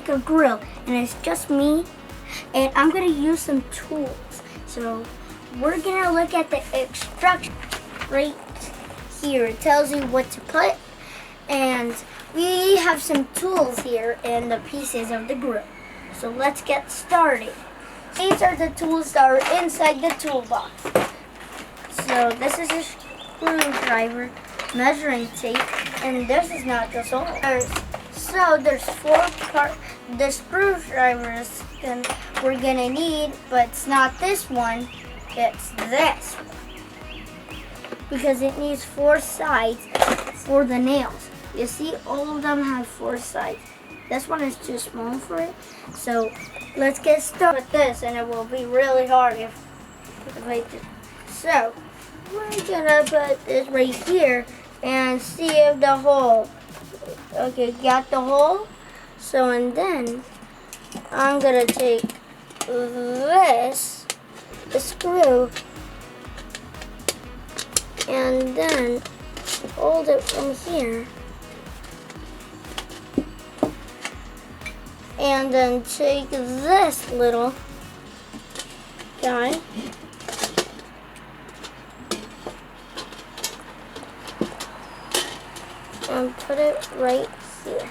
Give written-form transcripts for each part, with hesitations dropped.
make a grill, and it's just me, and I'm gonna use some tools. So we're gonna look at the instructions right here. It tells you what to put, and we have some tools here and the pieces of the grill. So let's get started. These are the tools that are inside the toolbox. So this is a screwdriver, measuring tape, and this is not just all. So there's the screwdrivers we're gonna need, but it's not this one, it's this one. Because it needs 4 sides for the nails. You see, all of them have 4 sides. This one is too small for it. So let's get started with this, and it will be really hard if I do. So we're gonna put this right here and see if the hole. Okay, got the hole. So, and then I'm gonna take this, the screw, and then hold it from here. And then take this little guy and put it right here.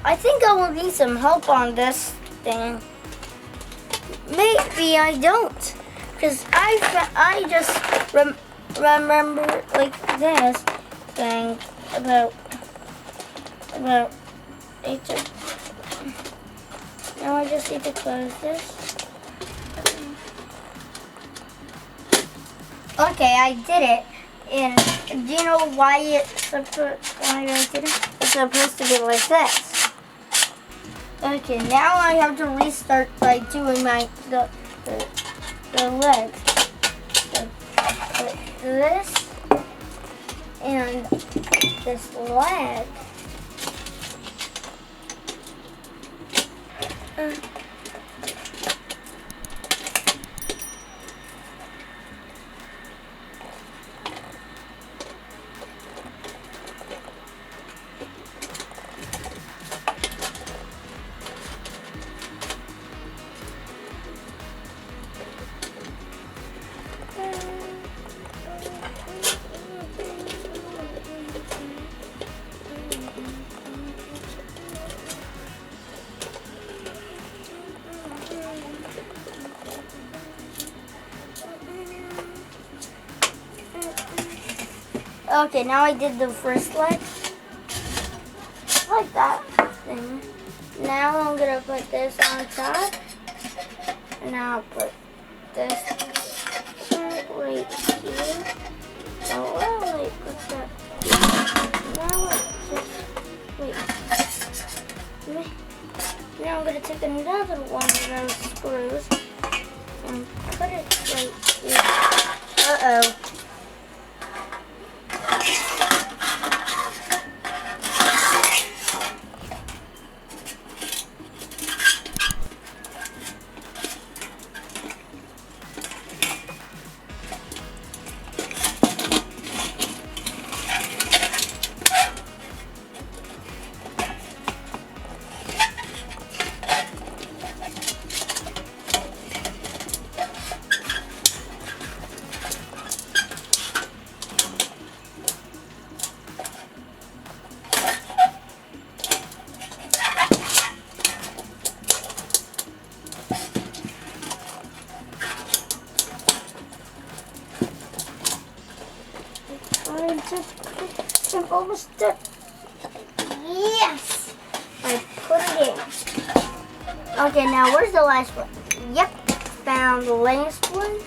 I think I will need some help on this thing. Maybe I don't, because I just remember like this thing about it. Now I just need to close this. Okay, I did it. And do you know why I did it? It's supposed to be like this. Okay, now I have to restart by doing the legs. So put this and this leg. Okay, now I did the first leg, like that thing. Now I'm gonna put this on top, and now I'll put this right here. Oh, well, wait, what's that? Now now I'm gonna take another one of those screws and put it right here. Uh-oh. I'm almost done. Yes! I put it in. Okay, now where's the last one? Yep, found the last one.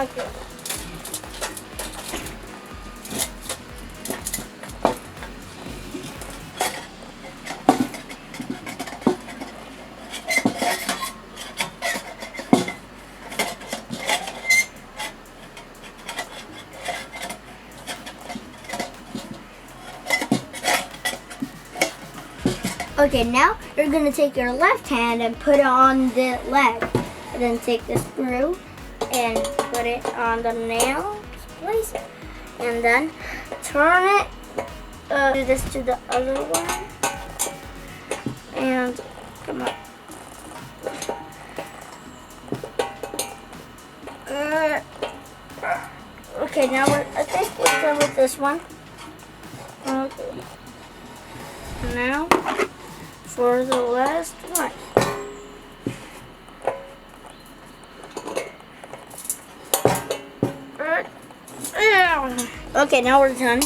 Okay. Okay, now you're gonna take your left hand and put it on the leg. And then take the screw and put it on the nail place. And then turn it, do this to the other one. And come on. Okay, now I think we're done with this one. Okay. Now for the last one. Okay, now we're done.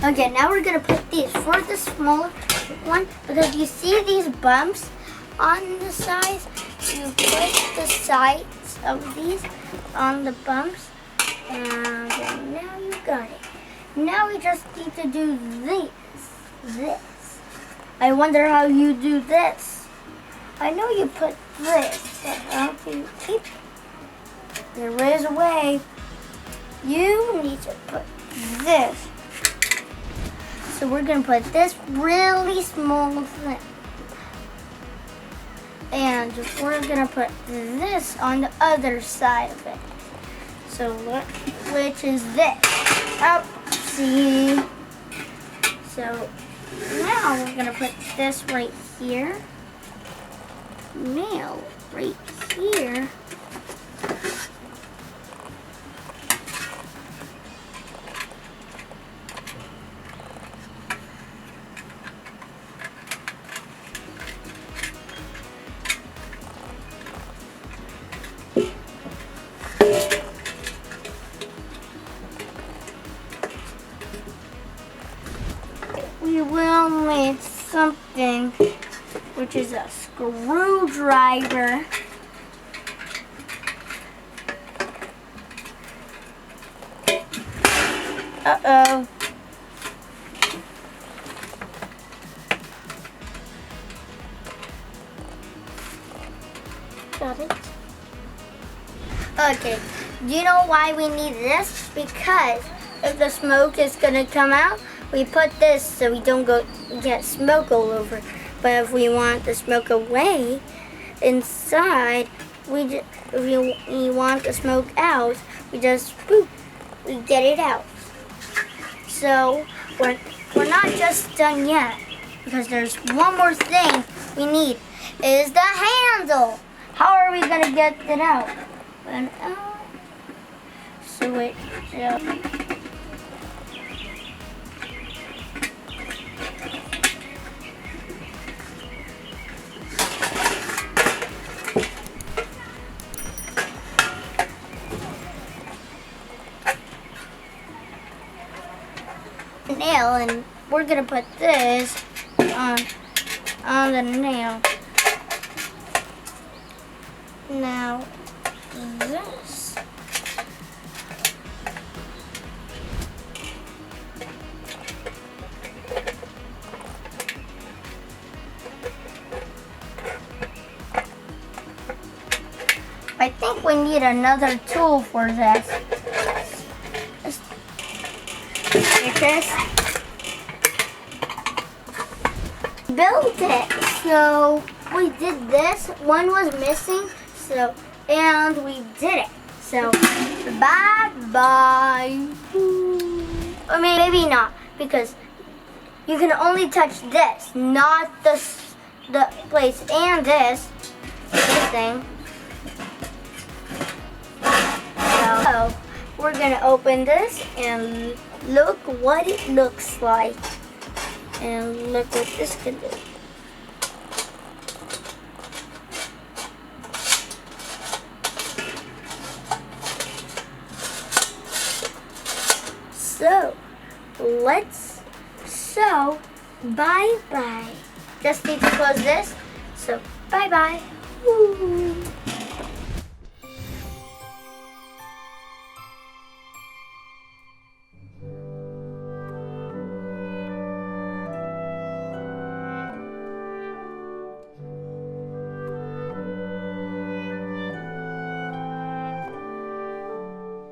Okay, now we're gonna put these for the smaller one, because you see these bumps on the sides. You put the sides of these on the bumps, and now you got it. Now we just need to do this. I wonder how you do this. I know you put this, but how do you keep it? There is a way. You need to put this. So we're gonna put this really small thing. And we're gonna put this on the other side of it. So which is this? Oh, see. So now we're gonna put this right here. Nail right here. We will need something, which is a screwdriver. Uh-oh. Got it. Okay, do you know why we need this? Because if the smoke is gonna come out, we put this so we don't get smoke all over. But if we want the smoke away inside, if we want the smoke out, we just boop, we get it out. So we're not just done yet, because there's one more thing we need, is the handle. How are we gonna get it out? Switch up. Nail, and we're gonna put this on the nail. Now this. I think we need another tool for this. This. Built it. So we did this. One was missing. So and we did it. So bye bye. I mean, maybe not, because you can only touch this, not the place, and this thing. So we're gonna open this and look what it looks like, and look what this can do. So let's sew. Bye bye. Just need to close this. So bye bye. Woo.